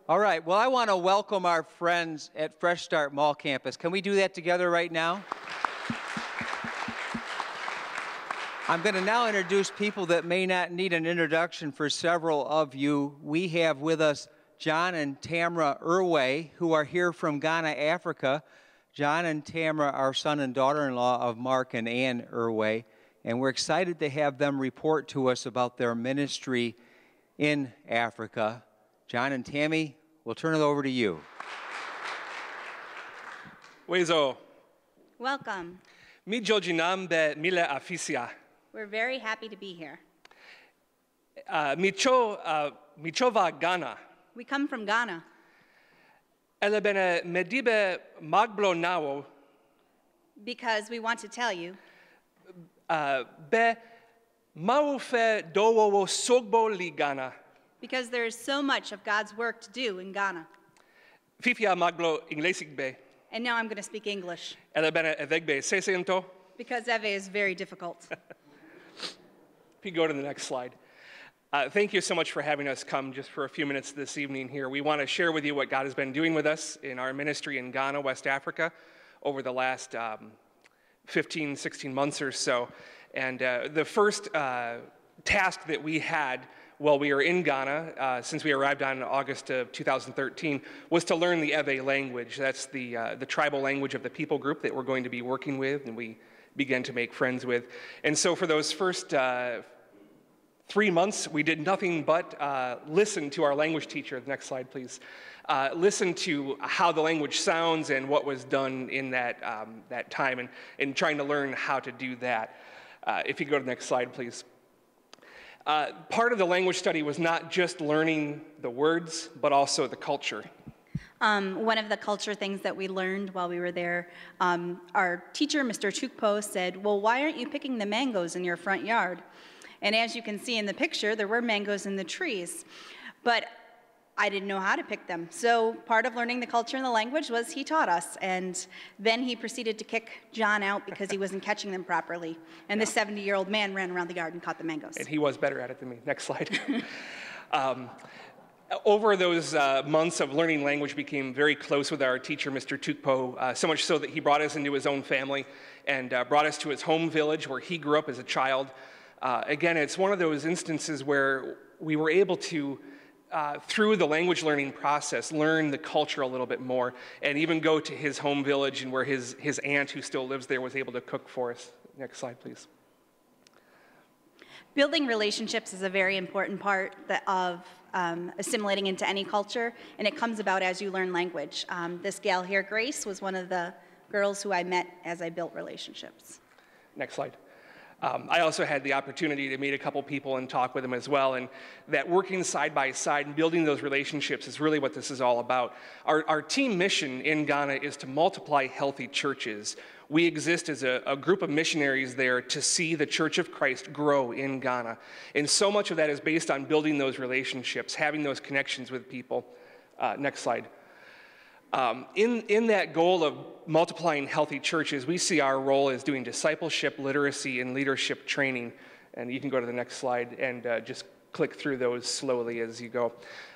All right, well, I want to welcome our friends at Fresh Start Mall Campus. Can we do that together right now? I'm going to now introduce people that may not need an introduction for several of you. We have with us John and Tamra Irway, who are here from Ghana, Africa. John and Tamra are son and daughter-in-law of Mark and Ann Irway, and we're excited to have them report to us about their ministry in Africa. John and Tammy, we'll turn it over to you. Wezo. Welcome. Mi jojinambe mile afisia. We're very happy to be here. Michova Ghana. We come from Ghana. Elebene medibe magblo nawo. Because we want to tell you. Be maufe dowo sogbo li Ghana. Because there is so much of God's work to do in Ghana. Fifia maglo inglesicbe. And now I'm going to speak English. Elebene evegbe sesento. Because Eve is very difficult. If you go to the next slide. Thank you so much for having us come just for a few minutes this evening here. We want to share with you what God has been doing with us in our ministry in Ghana, West Africa, over the last 15, 16 months or so. And the first task that we had while we were in Ghana, since we arrived on August of 2013, was to learn the Ewe language. That's the tribal language of the people group that we're going to be working with, and we began to make friends with. And so for those first 3 months, we did nothing but listen to our language teacher. The next slide, please. Listen to how the language sounds and what was done in that time, and trying to learn how to do that. If you go to the next slide, please. Part of the language study was not just learning the words, but also the culture. One of the culture things that we learned while we were there, our teacher, Mr. Chukpo, said, well, why aren't you picking the mangoes in your front yard? And as you can see in the picture, there were mangoes in the trees. But I didn't know how to pick them. So part of learning the culture and the language was he taught us. And then he proceeded to kick John out because he wasn't catching them properly. And this 70-year-old man ran around the yard and caught the mangoes. And he was better at it than me. Next slide. Over those months of learning language, became very close with our teacher, Mr. Tukpo, so much so that he brought us into his own family and brought us to his home village where he grew up as a child. Again, it's one of those instances where we were able to, through the language learning process, learn the culture a little bit more, and even go to his home village and where his aunt, who still lives there, was able to cook for us. Next slide, please. Building relationships is a very important part of assimilating into any culture, and it comes about as you learn language. This gal here, Grace, was one of the girls who I met as I built relationships. Next slide. I also had the opportunity to meet a couple people and talk with them as well, and that working side by side and building those relationships is really what this is all about. Our team mission in Ghana is to multiply healthy churches. We exist as a group of missionaries there to see the Church of Christ grow in Ghana. And so much of that is based on building those relationships, having those connections with people. Next slide. In that goal of multiplying healthy churches, we see our role as doing discipleship, literacy, and leadership training. And you can go to the next slide and just click through those slowly as you go.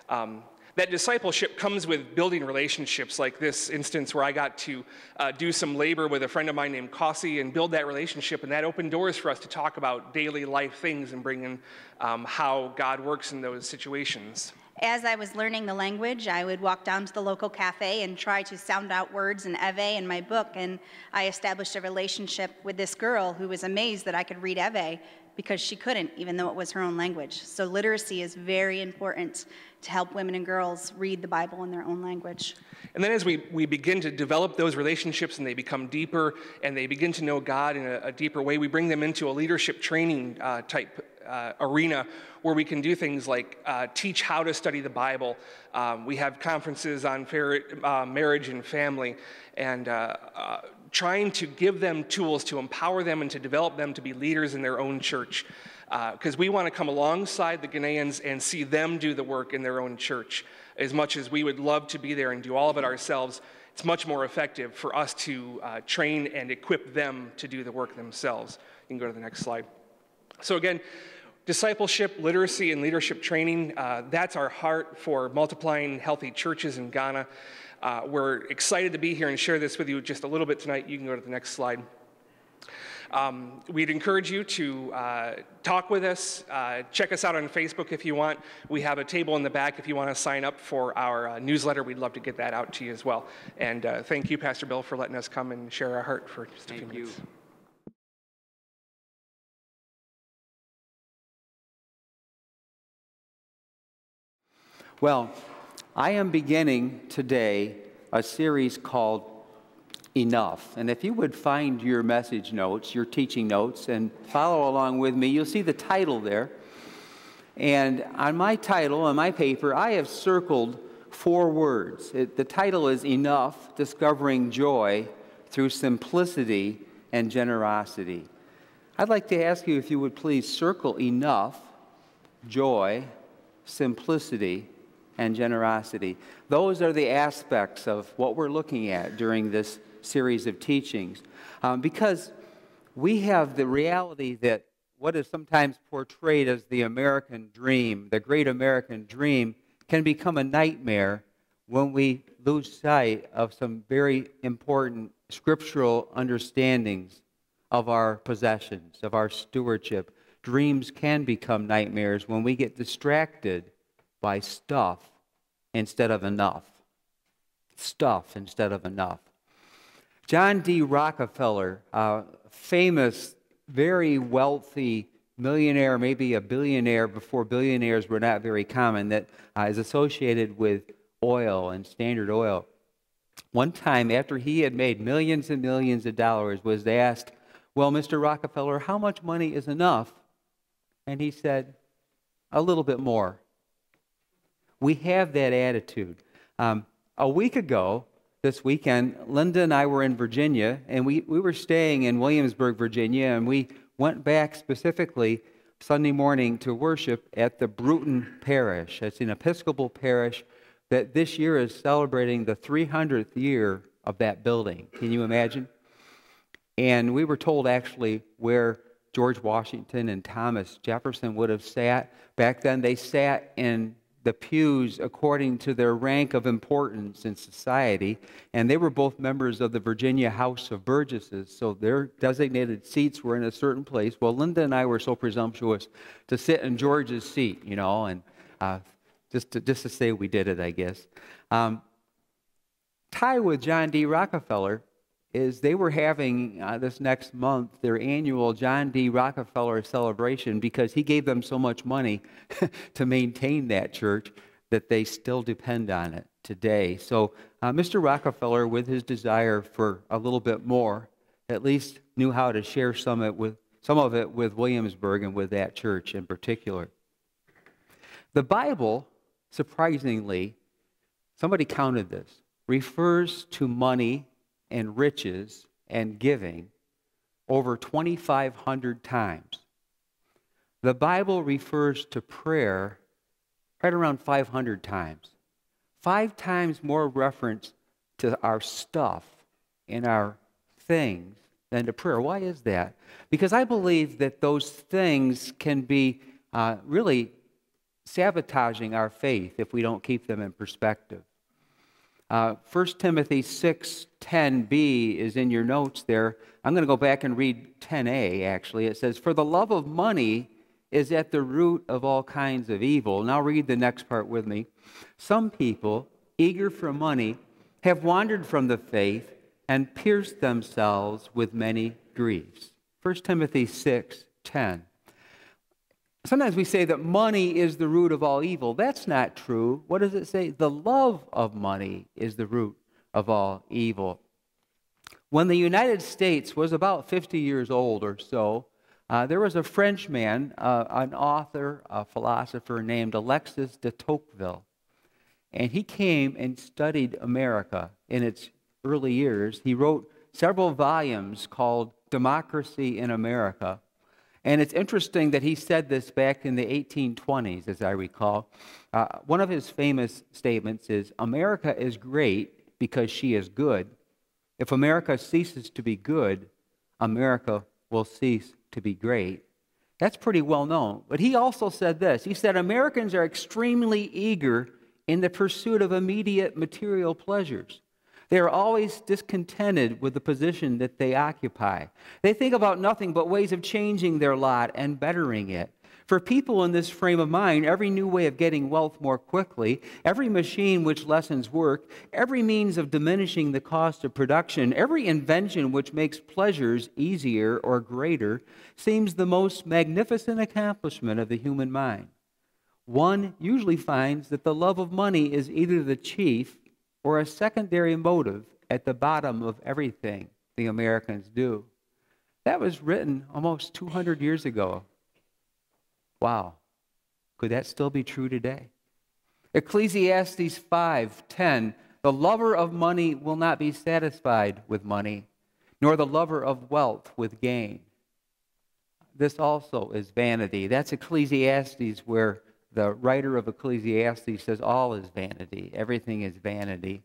That discipleship comes with building relationships, like this instance where I got to do some labor with a friend of mine named Kasi and build that relationship, and that opened doors for us to talk about daily life things and bring in how God works in those situations. As I was learning the language, I would walk down to the local cafe and try to sound out words in Ewe in my book, and I established a relationship with this girl who was amazed that I could read Ewe because she couldn't, even though it was her own language. So literacy is very important to help women and girls read the Bible in their own language. And then as we begin to develop those relationships and they become deeper and they begin to know God in a deeper way, we bring them into a leadership training type arena where we can do things like teach how to study the Bible. We have conferences on marriage and family, and trying to give them tools to empower them and to develop them to be leaders in their own church. Because we want to come alongside the Ghanaians and see them do the work in their own church. As much as we would love to be there and do all of it ourselves, it's much more effective for us to train and equip them to do the work themselves. You can go to the next slide. So again, Discipleship, literacy, and leadership training, that's our heart for multiplying healthy churches in Ghana. We're excited to be here and share this with you just a little bit tonight. You can go to the next slide. We'd encourage you to talk with us. Check us out on Facebook if you want. We have a table in the back if you want to sign up for our newsletter. We'd love to get that out to you as well. And thank you, Pastor Bill, for letting us come and share our heart for just a few minutes. Thank you. Well, I am beginning today a series called Enough. And if you would find your message notes, your teaching notes, and follow along with me, you'll see the title there. And on my title, on my paper, I have circled 4 words. The title is Enough, Discovering Joy Through Simplicity and Generosity. I'd like to ask you if you would please circle enough, joy, simplicity, and generosity. Those are the aspects of what we're looking at during this series of teachings. Because we have the reality that what is sometimes portrayed as the American dream, the great American dream, can become a nightmare when we lose sight of some very important scriptural understandings of our possessions, of our stewardship. Dreams can become nightmares when we get distracted by stuff instead of enough. Stuff instead of enough. John D. Rockefeller, famous, very wealthy millionaire, maybe a billionaire before billionaires were not very common, that is associated with oil and Standard Oil. One time, after he had made millions and millions of dollars, was asked, "Well, Mr. Rockefeller, how much money is enough?" And he said, "A little bit more." We have that attitude. A week ago, this weekend, Linda and I were in Virginia, and we were staying in Williamsburg, Virginia, and we went back specifically Sunday morning to worship at the Bruton Parish. It's an Episcopal parish that this year is celebrating the 300th year of that building. Can you imagine? And we were told actually where George Washington and Thomas Jefferson would have sat. Back then, they sat in the pews according to their rank of importance in society, and they were both members of the Virginia House of Burgesses, so their designated seats were in a certain place. Well, Linda and I were so presumptuous to sit in George's seat, you know, and just to say we did it, I guess. Tie with John D. Rockefeller is they were having this next month their annual John D. Rockefeller celebration because he gave them so much money to maintain that church that they still depend on it today. So Mr. Rockefeller, with his desire for a little bit more, at least knew how to share some of it with Williamsburg and with that church in particular. The Bible, surprisingly, somebody counted this, refers to money and riches and giving over 2,500 times. The Bible refers to prayer right around 500 times. 5 times more reference to our stuff and our things than to prayer. Why is that? Because I believe that those things can be really sabotaging our faith if we don't keep them in perspective. 1 Timothy 6:10b is in your notes there. I'm going to go back and read 10a, actually. It says, "For the love of money is at the root of all kinds of evil." Now read the next part with me. "Some people, eager for money, have wandered from the faith and pierced themselves with many griefs." 1 Timothy 6:10. Sometimes we say that money is the root of all evil. That's not true. What does it say? The love of money is the root of all evil. When the United States was about 50 years old or so, there was a Frenchman, an author, a philosopher named Alexis de Tocqueville. And he came and studied America in its early years. He wrote several volumes called Democracy in America. And it's interesting that he said this back in the 1820s, as I recall. One of his famous statements is, "America is great because she is good. If America ceases to be good, America will cease to be great." That's pretty well known. But he also said this. He said, Americans are extremely eager in the pursuit of immediate material pleasures. They are always discontented with the position that they occupy. They think about nothing but ways of changing their lot and bettering it. For people in this frame of mind, every new way of getting wealth more quickly, every machine which lessens work, every means of diminishing the cost of production, every invention which makes pleasures easier or greater, seems the most magnificent accomplishment of the human mind. One usually finds that the love of money is either the chief or a secondary motive at the bottom of everything the Americans do. That was written almost 200 years ago. Wow. Could that still be true today? Ecclesiastes 5:10, the lover of money will not be satisfied with money, nor the lover of wealth with gain. This also is vanity. That's Ecclesiastes, where the writer of Ecclesiastes says all is vanity. Everything is vanity.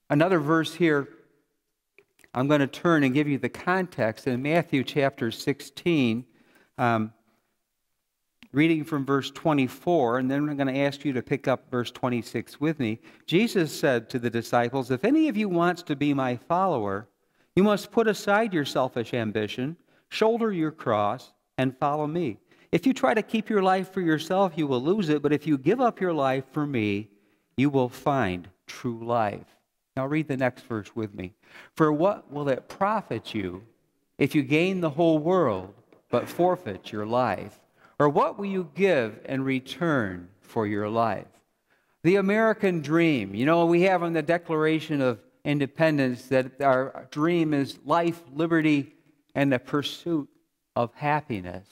Another verse here, I'm going to turn and give you the context in Matthew chapter 16, reading from verse 24, and then I'm going to ask you to pick up verse 26 with me. Jesus said to the disciples, if any of you wants to be my follower, you must put aside your selfish ambition, shoulder your cross, and follow me. If you try to keep your life for yourself, you will lose it, but if you give up your life for me, you will find true life. Now read the next verse with me. For what will it profit you if you gain the whole world but forfeit your life? Or what will you give in return for your life? The American dream. You know, we have in the Declaration of Independence that our dream is life, liberty, and the pursuit of happiness.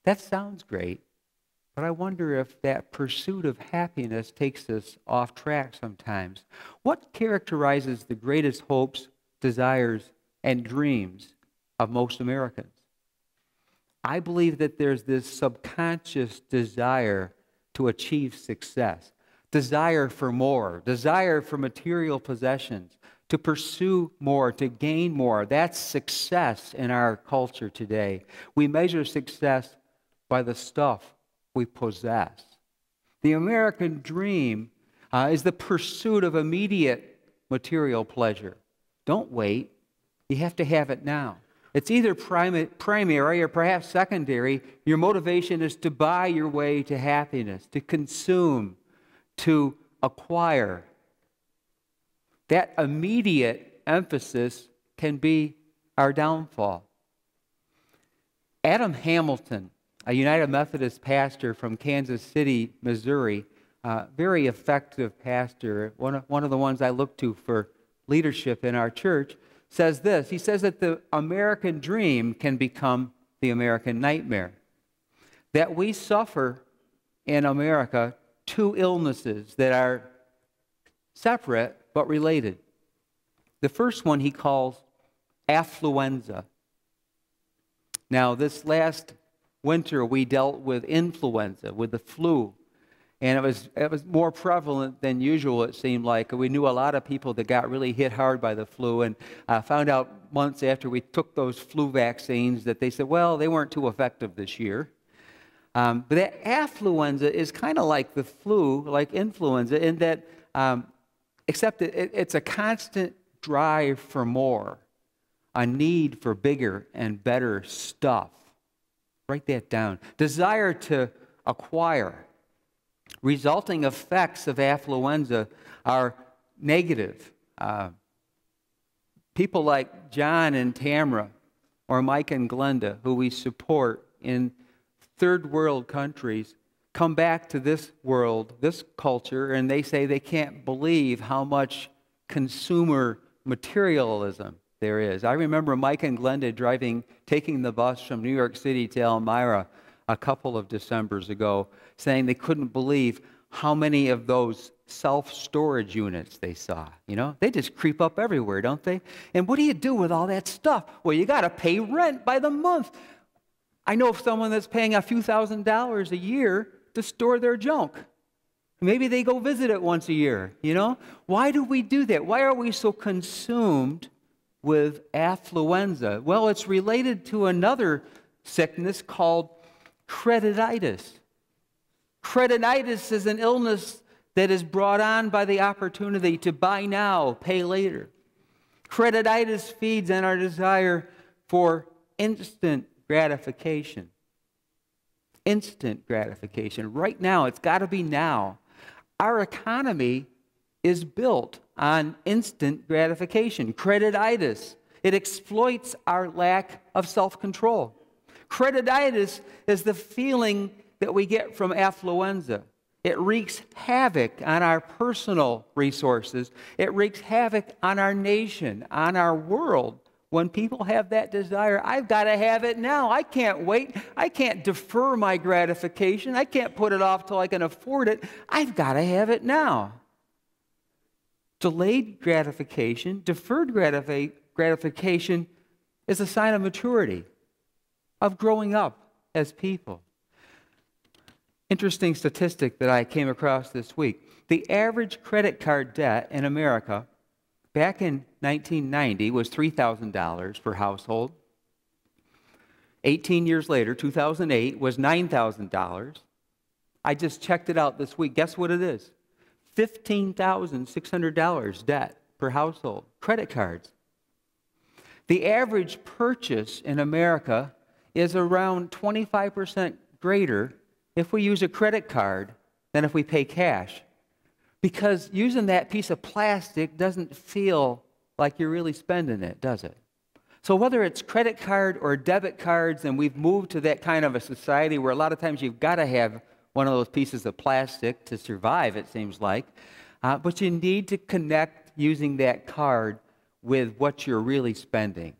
That sounds great, but I wonder if that pursuit of happiness takes us off track sometimes. What characterizes the greatest hopes, desires, and dreams of most Americans? I believe that there's this subconscious desire to achieve success, desire for more, desire for material possessions, to pursue more, to gain more. That's success in our culture today. We measure success by the stuff we possess. The American dream is the pursuit of immediate material pleasure. Don't wait. You have to have it now. It's either primary or perhaps secondary. Your motivation is to buy your way to happiness, to consume, to acquire. That immediate emphasis can be our downfall. Adam Hamilton, a United Methodist pastor from Kansas City, Missouri, very effective pastor, one of the ones I look to for leadership in our church, says this. He says that the American dream can become the American nightmare. That we suffer in America two illnesses that are separate but related. The first one he calls affluenza. Now, this last winter we dealt with influenza, with the flu. And it was more prevalent than usual, it seemed like. We knew a lot of people that got really hit hard by the flu, and found out months after we took those flu vaccines that they said, well, they weren't too effective this year. But that affluenza is kind of like the flu, like influenza, in that, except it's a constant drive for more, a need for bigger and better stuff. Write that down. Desire to acquire. Resulting effects of affluenza are negative. People like John and Tamra, or Mike and Glenda, who we support in third world countries, come back to this world, this culture, and they say they can't believe how much consumer materialism there is. I remember Mike and Glenda taking the bus from New York City to Elmira a couple of Decembers ago, saying they couldn't believe how many of those self-storage units they saw. You know, they just creep up everywhere, don't they? And what do you do with all that stuff? Well, you got to pay rent by the month. I know of someone that's paying a few $1,000s a year to store their junk. Maybe they go visit it once a year, you know? Why do we do that? Why are we so consumed with affluenza? Well, it's related to another sickness called credititis. Credititis is an illness that is brought on by the opportunity to buy now, pay later. Credititis feeds on our desire for instant gratification. Instant gratification. Right now, it's got to be now. Our economy is built on instant gratification. Credititis. It exploits our lack of self-control. Credititis is the feeling that we get from affluenza. It wreaks havoc on our personal resources. It wreaks havoc on our nation, on our world. When people have that desire, I've got to have it now. I can't wait. I can't defer my gratification. I can't put it off till I can afford it. I've got to have it now. Delayed gratification, deferred gratification is a sign of maturity, of growing up as people. Interesting statistic that I came across this week. The average credit card debt in America back in 1990 was $3,000 per household. 18 years later, 2008, was $9,000. I just checked it out this week. Guess what it is? $15,600 debt per household. Credit cards. The average purchase in America is around 25% greater if we use a credit card than if we pay cash. Because using that piece of plastic doesn't feel like you're really spending it, does it? So whether it's credit card or debit cards, and we've moved to that kind of a society where a lot of times you've got to have one of those pieces of plastic to survive, it seems like. But you need to connect using that card with what you're really spending.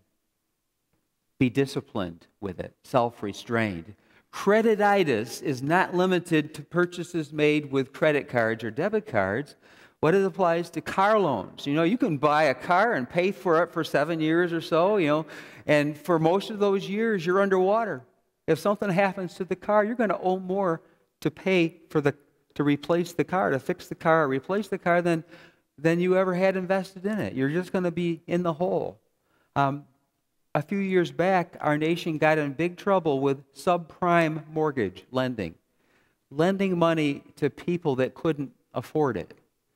Be disciplined with it, self-restrained. Credititis is not limited to purchases made with credit cards or debit cards, but it applies to car loans. You can buy a car and pay for it for 7 years or so, and for most of those years, you're underwater. If something happens to the car, you're going to owe more to pay to replace the car, to fix the car, or replace the car than you ever had invested in it. You're just going to be in the hole. A few years back, our nation got in big trouble with subprime mortgage lending money to people that couldn't afford it,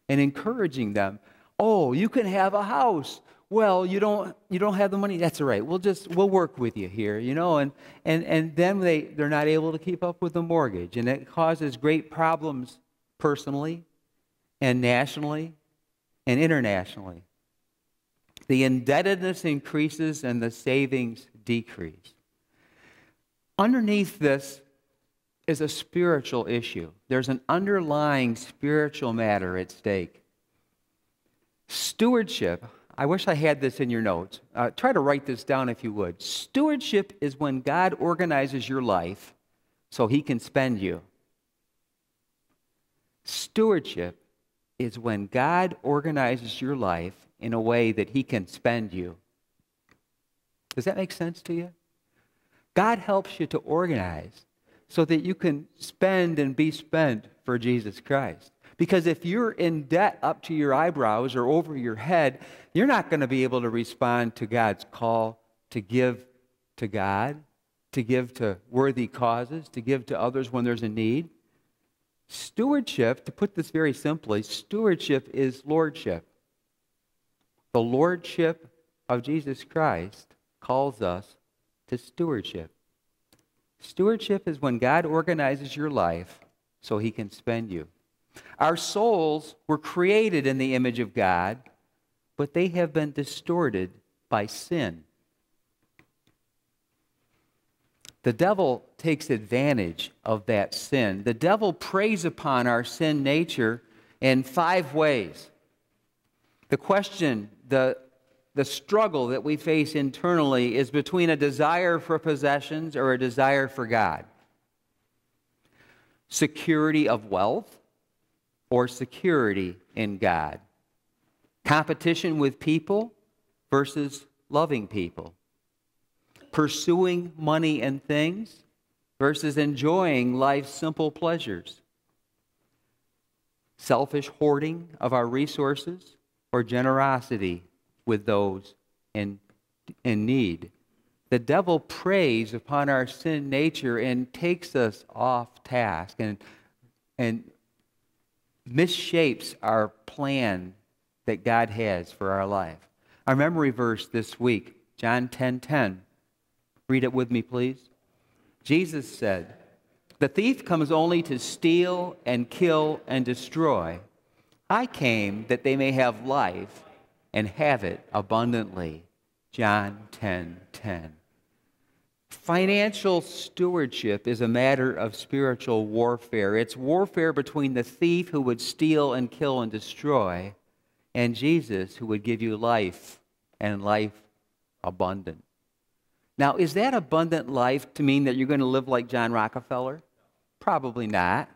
and encouraging them. Oh, you can have a house. Well, you don't have the money. That's all right. We'll work with you here, and then they're not able to keep up with the mortgage, and it causes great problems personally, and nationally, and internationally. The indebtedness increases and the savings decrease. Underneath this is a spiritual issue. There's an underlying spiritual matter at stake. Stewardship, I wish I had this in your notes. Try to write this down if you would. Stewardship is when God organizes your life so He can spend you. Stewardship is when God organizes your life in a way that He can spend you. Does that make sense to you? God helps you to organize so that you can spend and be spent for Jesus Christ. Because if you're in debt up to your eyebrows or over your head, you're not going to be able to respond to God's call to give to God, to give to worthy causes, to give to others when there's a need. Stewardship, to put this very simply, stewardship is lordship. The lordship of Jesus Christ calls us to stewardship. Stewardship is when God organizes your life so He can spend you. Our souls were created in the image of God, but they have been distorted by sin. The devil takes advantage of that sin. The devil preys upon our sin nature in 5 ways. The question, the struggle that we face internally is between a desire for possessions or a desire for God. Security of wealth or security in God. Competition with people versus loving people. Pursuing money and things versus enjoying life's simple pleasures. Selfish hoarding of our resources or generosity with those in need. the devil preys upon our sin nature and takes us off task and misshapes our plan that God has for our life. Our memory verse this week, John 10:10. Read it with me, please. Jesus said, "The thief comes only to steal and kill and destroy. I came that they may have life and have it abundantly." John 10:10. Financial stewardship is a matter of spiritual warfare. It's warfare between the thief who would steal and kill and destroy and Jesus who would give you life and life abundant. Now, is that abundant life to mean that you're going to live like John Rockefeller? Probably not.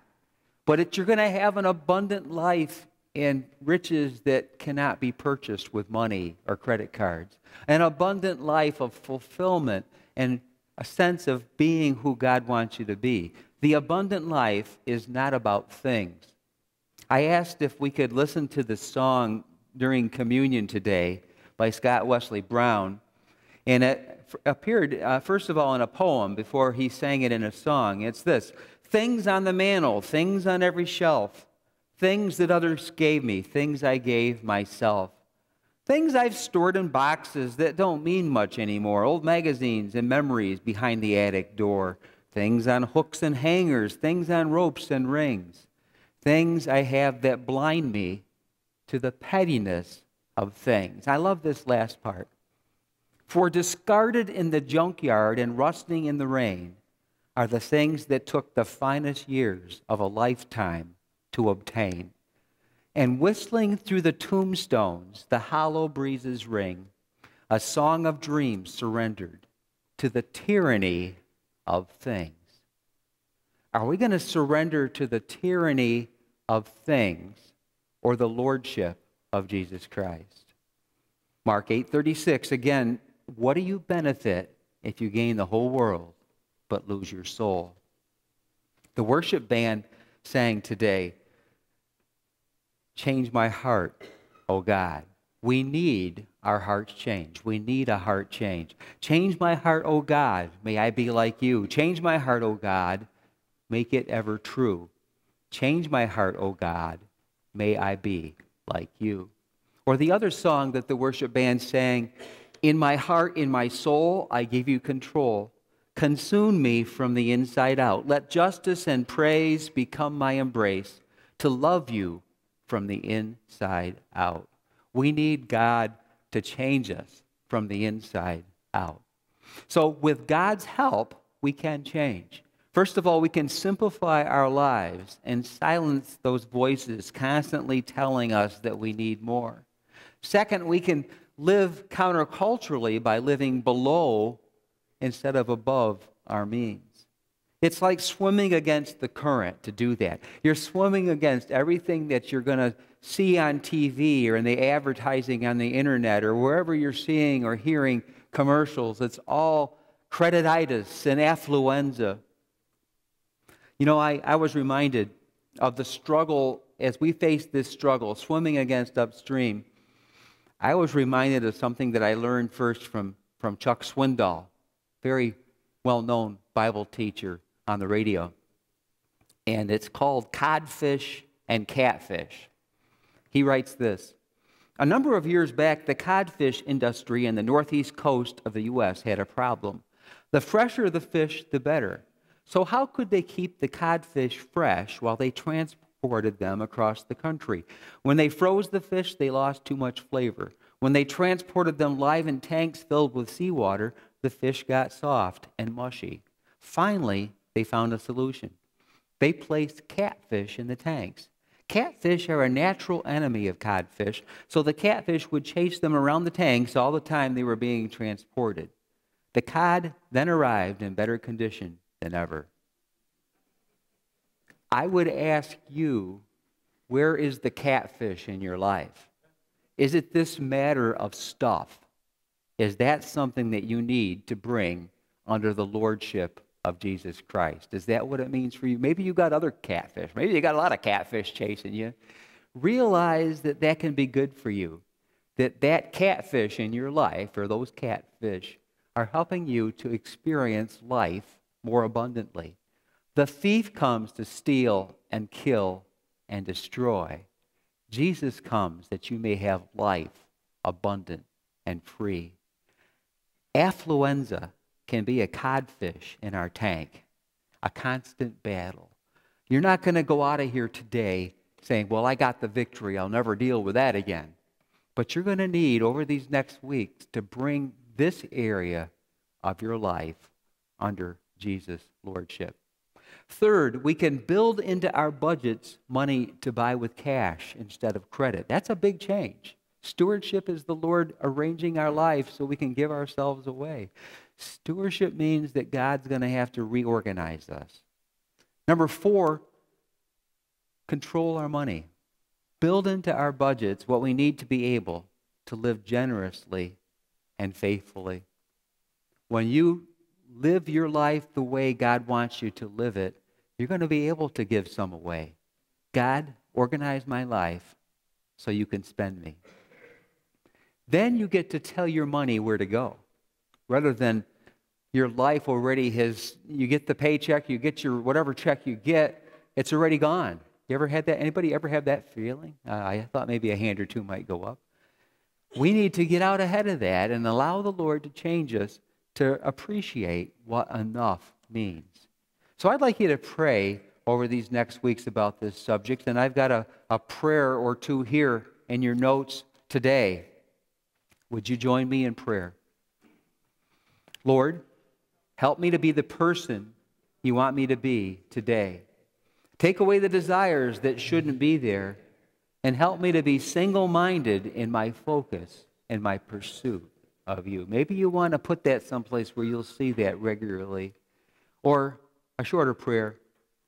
But you're going to have an abundant life and riches that cannot be purchased with money or credit cards. An abundant life of fulfillment and a sense of being who God wants you to be. The abundant life is not about things. I asked if we could listen to the song during communion today by Scott Wesley Brown, and it appeared, first of all, in a poem before he sang it in a song. It's this: things on the mantle, things on every shelf, things that others gave me, things I gave myself. Things I've stored in boxes that don't mean much anymore, old magazines and memories behind the attic door, things on hooks and hangers, things on ropes and rings, things I have that blind me to the pettiness of things. I love this last part. For discarded in the junkyard and rusting in the rain are the things that took the finest years of a lifetime to obtain. And whistling through the tombstones, the hollow breezes ring, a song of dreams surrendered to the tyranny of things. Are we going to surrender to the tyranny of things or the lordship of Jesus Christ? Mark 8:36, again, what do you benefit if you gain the whole world but lose your soul? The worship band sang today, "Change my heart, oh God." We need our hearts changed. We need a heart change. Change my heart, oh God, may I be like you. Change my heart, oh God, make it ever true. Change my heart, oh God, may I be like you. Or the other song that the worship band sang, "In my heart, in my soul, I give you control. Consume me from the inside out. Let justice and praise become my embrace, to love you from the inside out." We need God to change us from the inside out. So with God's help, we can change. First of all, we can simplify our lives and silence those voices constantly telling us that we need more. Second, we can live counterculturally by living below instead of above our means. It's like swimming against the current to do that. You're swimming against everything that you're going to see on TV or in the advertising on the internet or wherever you're seeing or hearing commercials. It's all credititis and affluenza. You know, I was reminded of the struggle as we face this struggle, swimming against upstream. I was reminded of something that I learned first from Chuck Swindoll, very well-known Bible teacher on the radio. And it's called Codfish and Catfish. He writes this: a number of years back, the codfish industry in the northeast coast of the U.S. had a problem. The fresher the fish, the better. So how could they keep the codfish fresh while they transported them across the country? When they froze the fish, they lost too much flavor. When they transported them live in tanks filled with seawater, the fish got soft and mushy. Finally, they found a solution. They placed catfish in the tanks. Catfish are a natural enemy of codfish, so the catfish would chase them around the tanks all the time they were being transported. The cod then arrived in better condition than ever. I would ask you, where is the catfish in your life? Is it this matter of stuff? Is that something that you need to bring under the lordship of Jesus Christ? Is that what it means for you? Maybe you got other catfish. Maybe you got a lot of catfish chasing you. Realize that that can be good for you. That catfish in your life, or those catfish, are helping you to experience life more abundantly. The thief comes to steal and kill and destroy. Jesus comes that you may have life abundant and free. Affluenza can be a codfish in our tank, a constant battle. You're not going to go out of here today saying, well, I got the victory. I'll never deal with that again. But you're going to need, over these next weeks, to bring this area of your life under Jesus' lordship. Third, we can build into our budgets money to buy with cash instead of credit. That's a big change. Stewardship is the Lord arranging our life so we can give ourselves away. Stewardship means that God's going to have to reorganize us. Number 4, control our money. Build into our budgets what we need to be able to live generously and faithfully. When you live your life the way God wants you to live it, you're going to be able to give some away. God, organize my life so you can spend me. Then you get to tell your money where to go. Rather than your life already has, you get the paycheck, you get your whatever check you get, it's already gone. You ever had that? Anybody ever have that feeling? I thought maybe a hand or two might go up. We need to get out ahead of that and allow the Lord to change us to appreciate what enough means. So I'd like you to pray over these next weeks about this subject, and I've got a prayer or two here in your notes today. Would you join me in prayer? Lord, help me to be the person you want me to be today. Take away the desires that shouldn't be there, and help me to be single-minded in my focus and my pursuit of you. Maybe you want to put that someplace where you'll see that regularly. Or a shorter prayer,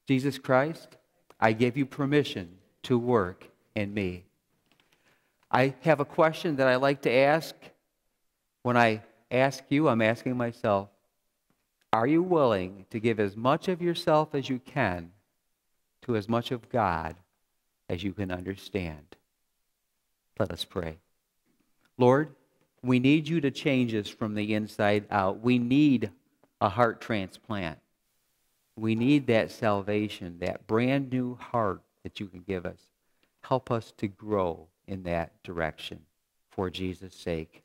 Jesus Christ, I give you permission to work in me. I have a question that I like to ask. When I ask you, I'm asking myself, are you willing to give as much of yourself as you can to as much of God as you can understand? Let us pray. Lord, we need you to change us from the inside out. We need a heart transplant. We need that salvation, that brand new heart that you can give us. Help us to grow in that direction for Jesus' sake.